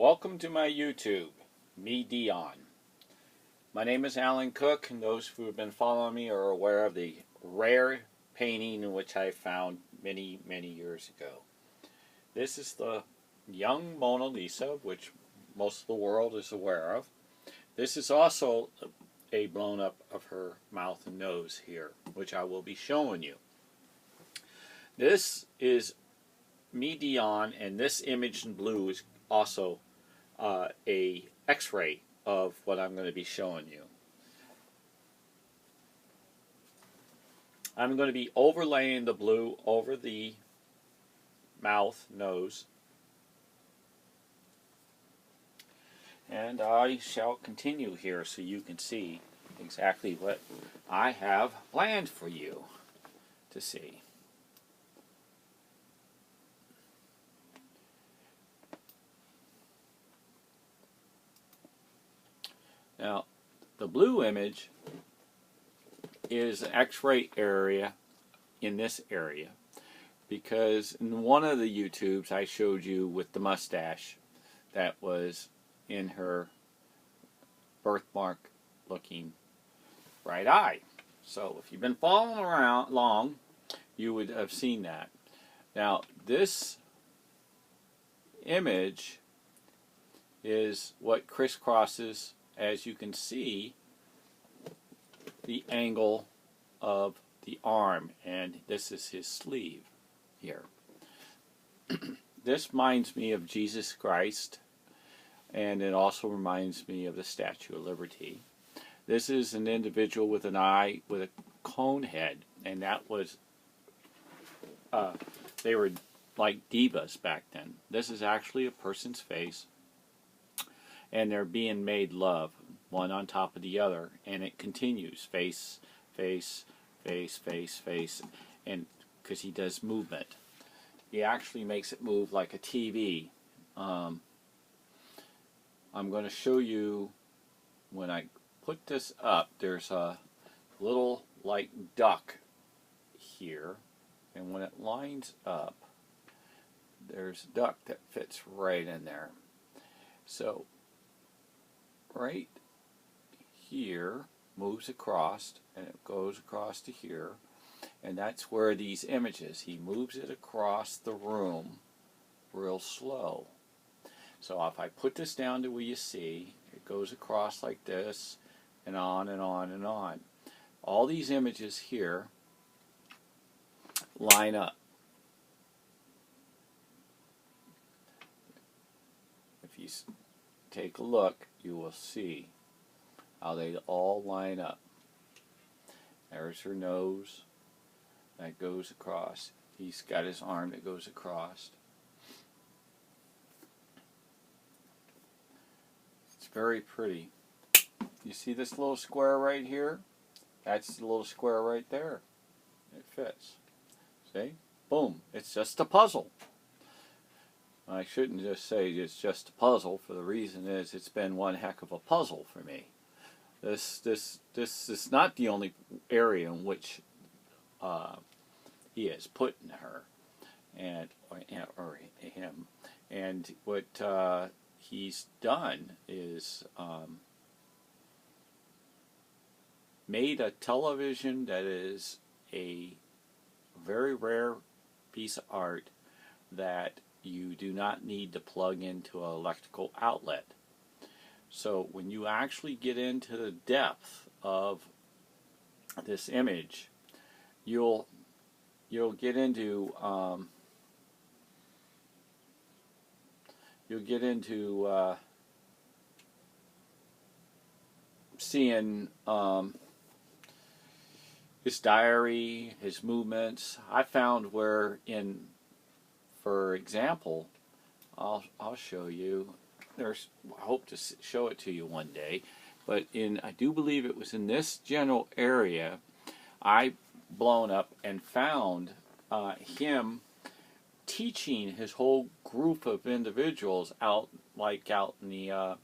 Welcome to my YouTube, MiDion. My name is Alan Cook, and those who have been following me are aware of the rare painting in which I found many years ago. This is the young Mona Lisa, which most of the world is aware of. This is also a blown up of her mouth and nose here, which I will be showing you. This is MiDion, and this image in blue is also a X-ray of what I'm going to be showing you. I'm going to be overlaying the blue over the mouth, nose, and I shall continue here so you can see exactly what I have planned for you to see. Now, the blue image is an X-ray area in this area because in one of the YouTubes I showed you with the mustache that was in her birthmark looking right eye. So if you've been following around long, you would have seen that. Now, this image is what crisscrosses, as you can see, the angle of the arm, and this is his sleeve here. This reminds me of Jesus Christ, and it also reminds me of the Statue of Liberty. This is an individual with an eye with a cone head, and that was they were like divas back then. This is actually a person's face, and they're being made love, one on top of the other, and it continues, face, face, face, face, face, and because he does movement. He actually makes it move like a TV. I'm going to show you, when I put this up, there's a little like duck here, and when it lines up, there's a duck that fits right in there. So right here moves across, and it goes across to here, and that's where these images, he moves it across the room real slow. So if I put this down to where you see, it goes across like this, and on and on and on. All these images here line up. If you take a look, you will see how they all line up. There's her nose that goes across. He's got his arm that goes across. It's very pretty. You see this little square right here? That's the little square right there. It fits. See? Boom. It's just a puzzle. I shouldn't just say it's just a puzzle, for the reason is it's been one heck of a puzzle for me. This is not the only area in which he has put in her, or him, and what he's done is made a television that is a very rare piece of art that you do not need to plug into an electrical outlet. So when you actually get into the depth of this image, you'll get into seeing his diary, his movements. I found where for example, I'll show you. I hope to show it to you one day, but I do believe it was in this general area I blown up and found him teaching his whole group of individuals out in the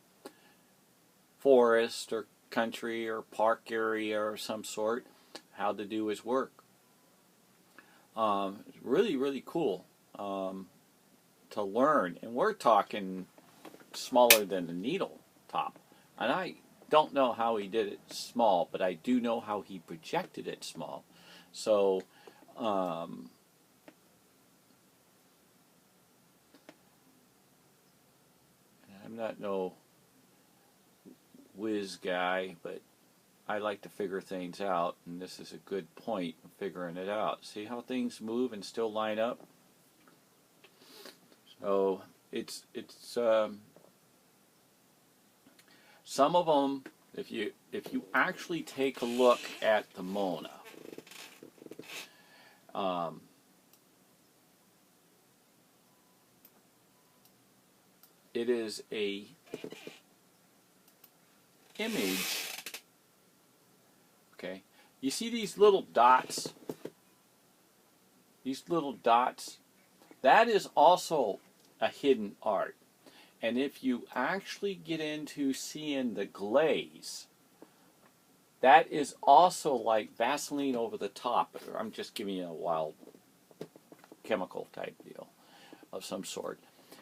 forest or country or park area or some sort how to do his work. Really cool to learn, and we're talking smaller than the needle top. And I don't know how he did it small, but I do know how he projected it small. So, I'm not no whiz guy, but I like to figure things out, and this is a good point of figuring it out. See how things move and still line up? So it's some of them, if you actually take a look at the Mona, it is a image. Okay, you see these little dots? These little dots? That is also a hidden art. And if you actually get into seeing the glaze, that is also like Vaseline over the top. I'm just giving you a wild chemical type deal of some sort.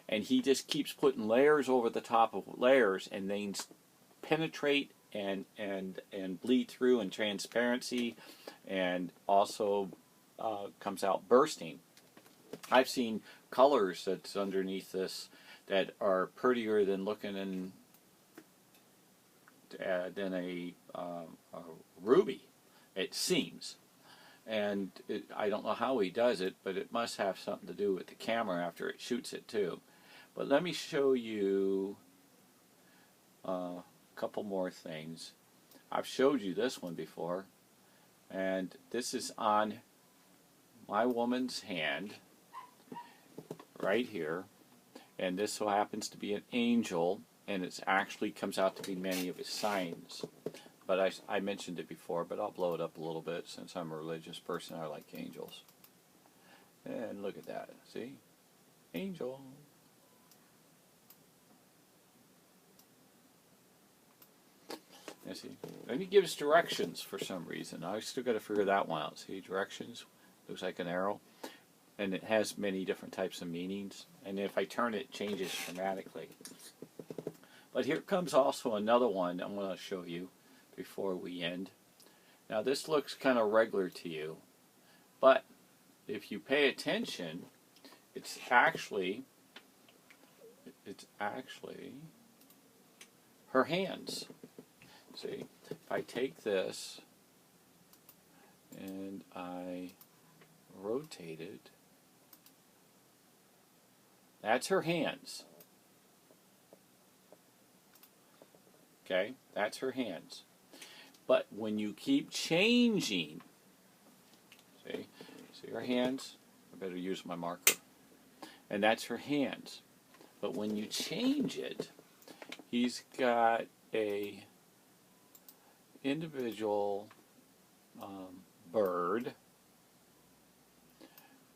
And he just keeps putting layers over the top of layers, and they penetrate and bleed through in transparency, and also comes out bursting. I've seen colors that's underneath this that are prettier than looking in than a ruby, it seems. And I don't know how he does it, but it must have something to do with the camera after it shoots it too. But let me show you a couple more things. I've showed you this one before, and this is on my woman's hand right here, and this so happens to be an angel, and it actually comes out to be many of his signs. But I mentioned it before, but I'll blow it up a little bit since I'm a religious person. I like angels. And look at that. See? Angel. You see? And he gives directions for some reason. I still got to figure that one out. See? Directions. Looks like an arrow. And it has many different types of meanings. And if I turn it, it changes dramatically. But here comes also another one I'm going to show you before we end. Now this looks kind of regular to you, but if you pay attention, it's actually her hands. See, if I take this and I rotate it, that's her hands. Okay, that's her hands. But when you keep changing, see her hands? I better use my marker. And that's her hands. But when you change it, he's got a individual bird.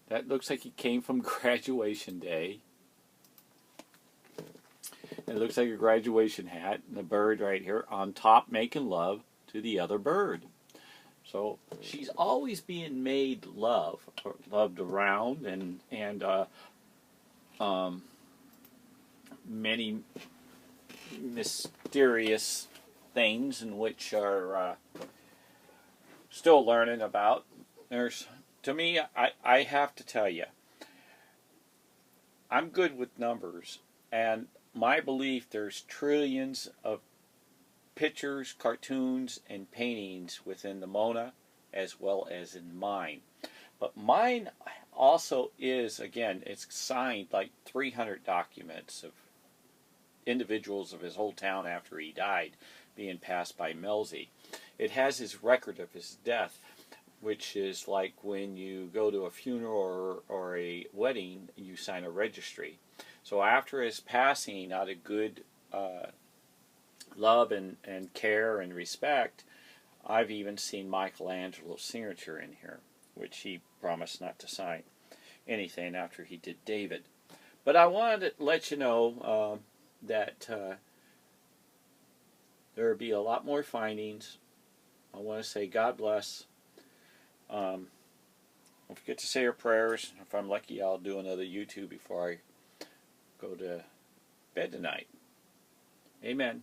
That looks like he came from graduation day. It looks like a graduation hat, and a bird right here on top making love to the other bird. So she's always being made love, or loved around, and many mysterious things in which are still learning about. To me, I have to tell you, I'm good with numbers, and my belief there's trillions of pictures, cartoons, and paintings within the Mona as well as in mine. But mine also is, again, it's signed like 300 documents of individuals of his whole town after he died being passed by Melzi. It has his record of his death, which is like when you go to a funeral or a wedding, you sign a registry. So after his passing, out of good love and care and respect, I've even seen Michelangelo's signature in here, which he promised not to sign anything after he did David. But I wanted to let you know that there will be a lot more findings. I want to say God bless. Don't forget to say your prayers. If I'm lucky, I'll do another YouTube before I go to bed tonight. Amen.